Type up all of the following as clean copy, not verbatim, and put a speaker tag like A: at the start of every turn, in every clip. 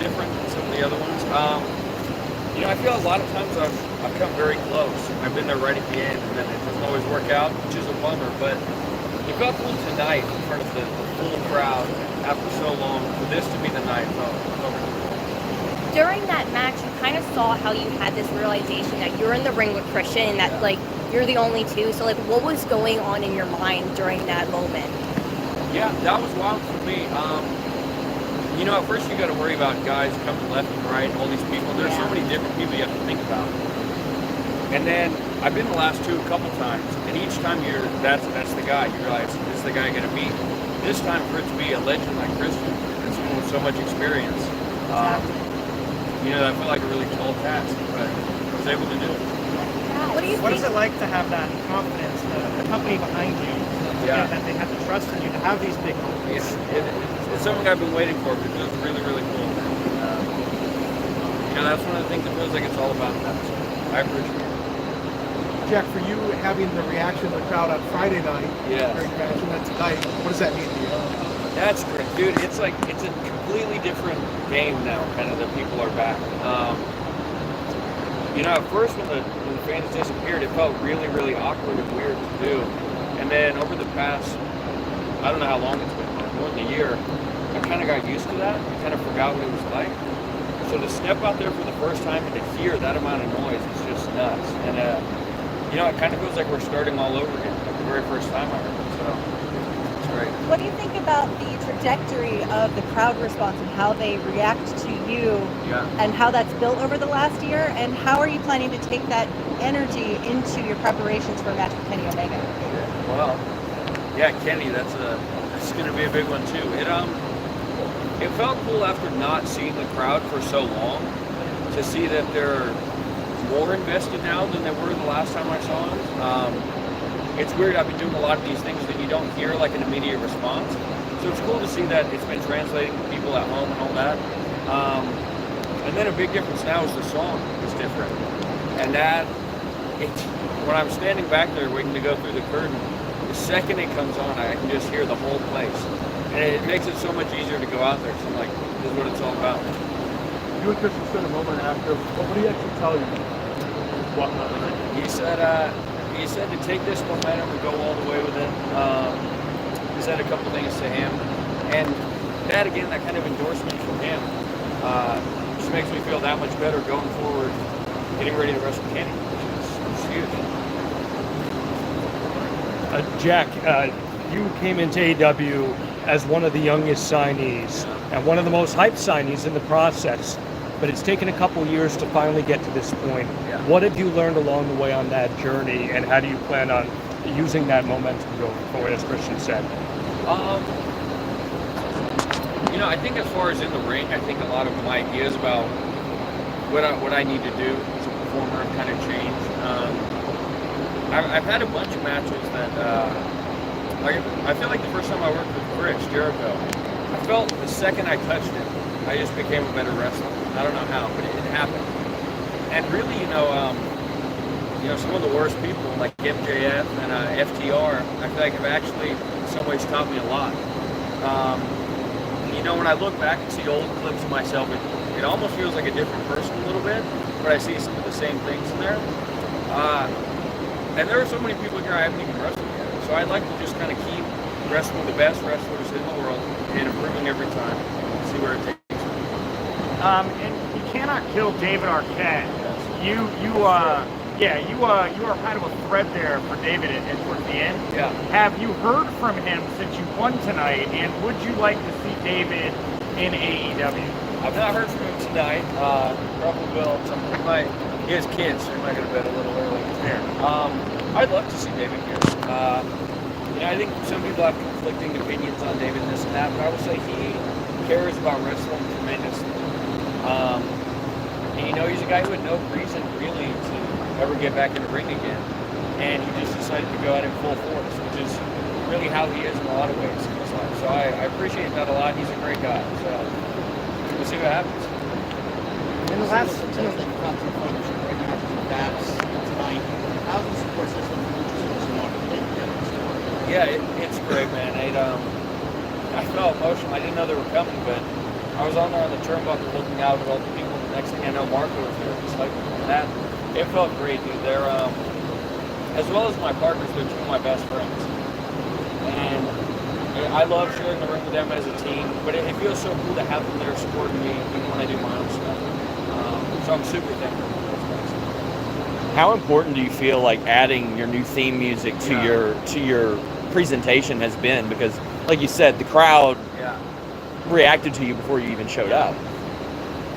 A: different than some of the other ones. I feel a lot of times I've come very close. I've been there right at the end, and then it doesn't always work out, which is a bummer. But it felt cool tonight in front of the full crowd after so long. For this to be the night,
B: during that match, you kind of saw how you had this realization that you're in the ring with Christian, and that like you're the only two. So like, what was going on in your mind during that moment?
A: Yeah, that was wild for me. At first you got to worry about guys coming left and right, all these people. There's so many different people you have to think about. And then I've been the last two a couple times, and each time that's the guy. You realize this is the guy I'm going to beat. This time for it to be a legend like Christian, and someone with so much experience, I feel like a really tall task, but I was able to do it.
C: What is it like to have that confidence, the company behind you, that they have to trust in you to have these big moments?
A: It's something I've been waiting for, because it's really, really cool. That's one of the things it feels like it's all about that. So I appreciate it.
D: Jack, for you having the reaction of the crowd on Friday night, during your match, and then tonight, what does that mean to you?
A: That's great, dude. It's a completely different game now. Kind of the people are back. At first when the fans disappeared, it felt really, really awkward and weird to do. And then over the past, I don't know how long it's been, more than a year, I kind of got used to that. I kind of forgot what it was like. So to step out there for the first time and to hear that amount of noise is just nuts. And it kind of feels like we're starting all over again, like the very first time I heard it. So it's great.
E: What do you think about the trajectory of the crowd response and how they react to you, and how that's built over the last year? And how are you planning to take that energy into your preparations for a match with Kenny Omega?
A: Well, Kenny, that's going to be a big one too. It felt cool after not seeing the crowd for so long to see that they're more invested now than they were the last time I saw them. It's weird, I've been doing a lot of these things that you don't hear like an immediate response. So it's cool to see that it's been translating to people at home and all that. And then a big difference now is the song is different. And when I'm standing back there waiting to go through the curtain, the second it comes on, I can just hear the whole place. And it makes it so much easier to go out there. So I'm like, this is what it's all about.
D: You and Christian spent a moment after. What did he actually tell you?
A: He said to take this momentum and go all the way with it. He said a couple things to him. And that kind of endorsement from him just makes me feel that much better going forward, getting ready to wrestle Kenny, which is huge.
F: Jack, you came into AEW as one of the youngest signees and one of the most hyped signees in the process, but it's taken a couple years to finally get to this point. What have you learned along the way on that journey, and how do you plan on using that momentum going forward, as Christian said?
A: I think as far as in the ring, I think a lot of my ideas about what I need to do as a performer have kind of changed. I've had a bunch of matches that I feel like the first time I worked with Chris Jericho, I felt the second I touched him, I just became a better wrestler. I don't know how, but it happened. And really, some of the worst people like MJF and FTR, I feel like have actually in some ways taught me a lot. When I look back and see old clips of myself, it almost feels like a different person a little bit, but I see some of the same things in there. And there are so many people here I haven't even wrestled yet. So I'd like to just kind of keep wrestling the best wrestlers in the world and improving every time, see where it takes me.
C: And you cannot kill David Arquette. You are kind of a threat there for David towards the end.
A: Yeah.
C: Have you heard from him since you won tonight, and would you like to see David in AEW?
A: I've not heard from him tonight. Probably will. He has kids, so he might go to bed a little early.
C: Fair.
A: I'd love to see David here. I think some people have conflicting opinions on David and this and that, but I would say he cares about wrestling tremendously. And he's a guy who had no reason really to ever get back in the ring again. And he just decided to go out in full force, which is really how he is in a lot of ways in his life. So I appreciate that a lot. He's a great guy. So we'll see what happens.
C: In the last
G: tonight, how's the support system for
A: Yeah, it's great, man. I felt emotional. I didn't know they were coming, but I was on there on the turnbuckle looking out at all the people. The next thing I know, Marco was there, just like that. It felt great, dude. They're, as well as my partners, they're two of my best friends. And I love sharing the ring with them as a team, but it feels so cool to have them there supporting me even when I do my own stuff. So I'm super thankful for those guys.
H: How important do you feel like adding your new theme music to your presentation has been? Because, like you said, the crowd reacted to you before you even showed up.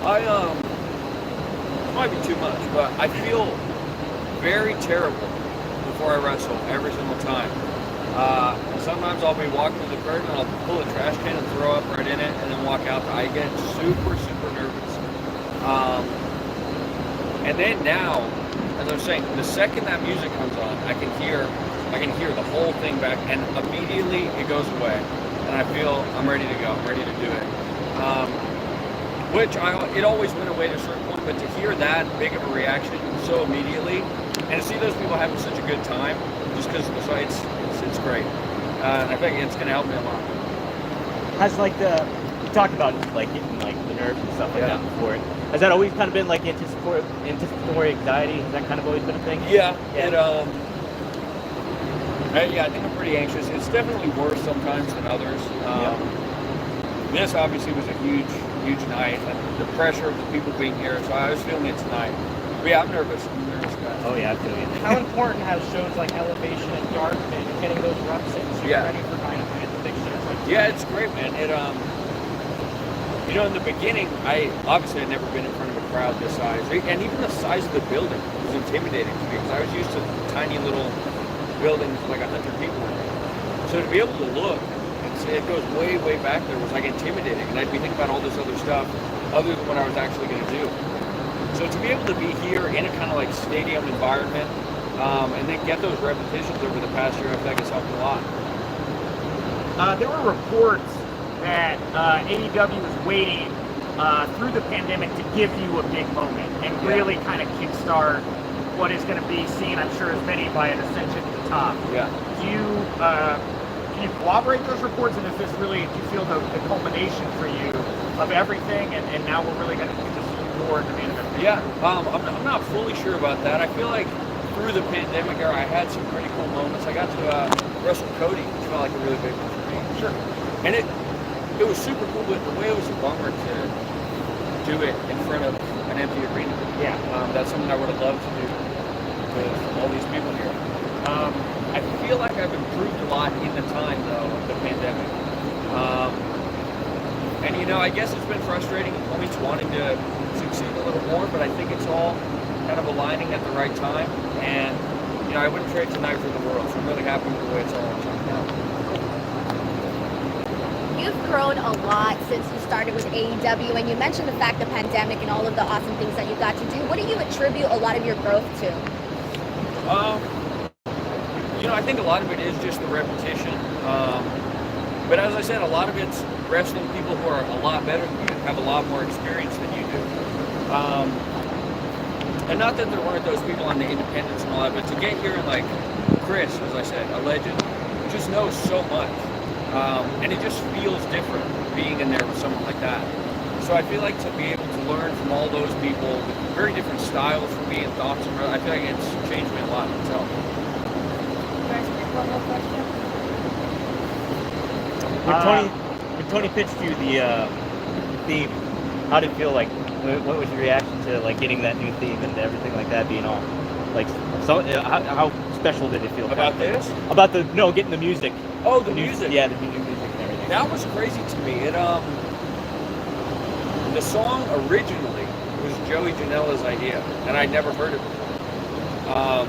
A: It might be too much, but I feel very terrible before I wrestle every single time. Sometimes I'll be walking to the curtain and I'll pull a trash can and throw up right in it and then walk out. I get super, super nervous. And then now, as I was saying, the second that music comes on, I can hear the whole thing back, and immediately it goes away. And I feel I'm ready to go. I'm ready to do it. It always went away to a certain point, but to hear that big of a reaction so immediately, and to see those people having such a good time, just because of the sights, it's great. And I think it's going to help me a lot.
I: Has you talked about like getting like the nerves and stuff like that before. Has that always kind of been like anticipatory anxiety? Has that kind of always been a thing?
A: Yeah. I think I'm pretty anxious. It's definitely worse sometimes than others. This obviously was a huge night, and the pressure of the people being here, so I was feeling it tonight. But yeah, I'm nervous. Guys.
I: Oh yeah, I feel you.
G: How important have shows like Elevation and Dark been getting those reps in so you're ready for Dynamite, the big shows like
A: Yeah, it's great, man. It in the beginning, I had never been in front of a crowd this size, and even the size of the building was intimidating to me because I was used to tiny little buildings with like 100 people in it. So to be able to look, it goes way, way back there was like intimidating, and I'd be thinking about all this other stuff other than what I was actually going to do. So to be able to be here in a kind of like stadium environment, and then get those repetitions over the past year, I feel like it's helped a lot.
C: There were reports that AEW was waiting through the pandemic to give you a big moment and really kind of kickstart what is going to be seen, I'm sure, as many by an ascension to the top.
A: Yeah.
C: Can you corroborate those reports, and is this really, do you feel the culmination for you of everything, and now we're really going to get to see more in the main event?
A: Yeah, I'm not fully sure about that. I feel like through the pandemic era, I had some pretty cool moments. I got to wrestle Cody, which felt like a really big one for me.
C: Sure.
A: And it was super cool, but the way it was a bummer to do it in front of an empty arena.
C: Yeah.
A: That's something I would have loved to do with all these people here. I feel like I've improved a lot in the time, though, of the pandemic. And, I guess it's been frustrating always wanting to succeed a little more, but I think it's all kind of aligning at the right time. And, I wouldn't trade tonight for the world, so I'm really happy with the way it's all turned out.
B: You've grown a lot since you started with AEW, and you mentioned the fact the pandemic and all of the awesome things that you got to do. What do you attribute a lot of your growth to?
A: I think a lot of it is just the repetition. But as I said, a lot of it's wrestling people who are a lot better than you, have a lot more experience than you do. And not that there weren't those people on the independents and all that, but to get here and like Chris, as I said, a legend, just knows so much. And it just feels different being in there with someone like that. So I feel like to be able to learn from all those people with very different styles from me and thoughts, and I feel like it's changed me a lot itself.
I: When Tony pitched you the theme, how did it feel like? What was your reaction to like getting that new theme and everything like that being on? Like, so how special did it feel?
A: About this?
I: About getting the music.
A: Oh, the music.
I: Yeah, the new music and everything.
A: That was crazy to me. The song originally was Joey Janela's idea, and I'd never heard it before.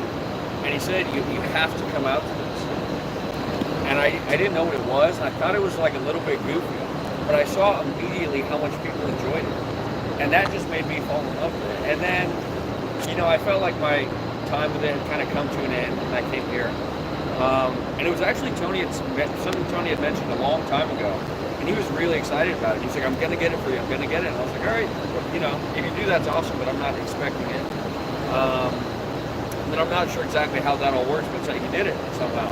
A: And he said, you have to come out to this. And I didn't know what it was, and I thought it was like a little bit goofy. But I saw immediately how much people enjoyed it. And that just made me fall in love with it. And then, I felt like my time with it had kind of come to an end when I came here. And it was actually something Tony had mentioned a long time ago. And he was really excited about it. He's like, I'm going to get it for you. I'm going to get it. And I was like, all right, if you do, that's awesome, but I'm not expecting it. And I'm not sure exactly how that all works, but it's like he did it somehow,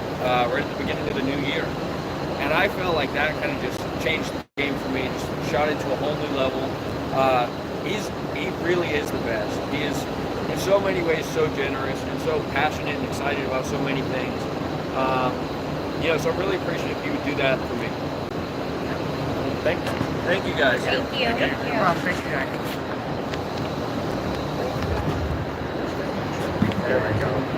A: right at the beginning of the new year. And I felt like that kind of just changed game for me. Just shot into a whole new level. He really is the best. He is in so many ways so generous and so passionate and excited about so many things. So I'm really appreciative if you would do that for me.
I: Thank you.
A: Thank you guys.
B: Thank you.
C: No problem. Thank you, Jack. There we go.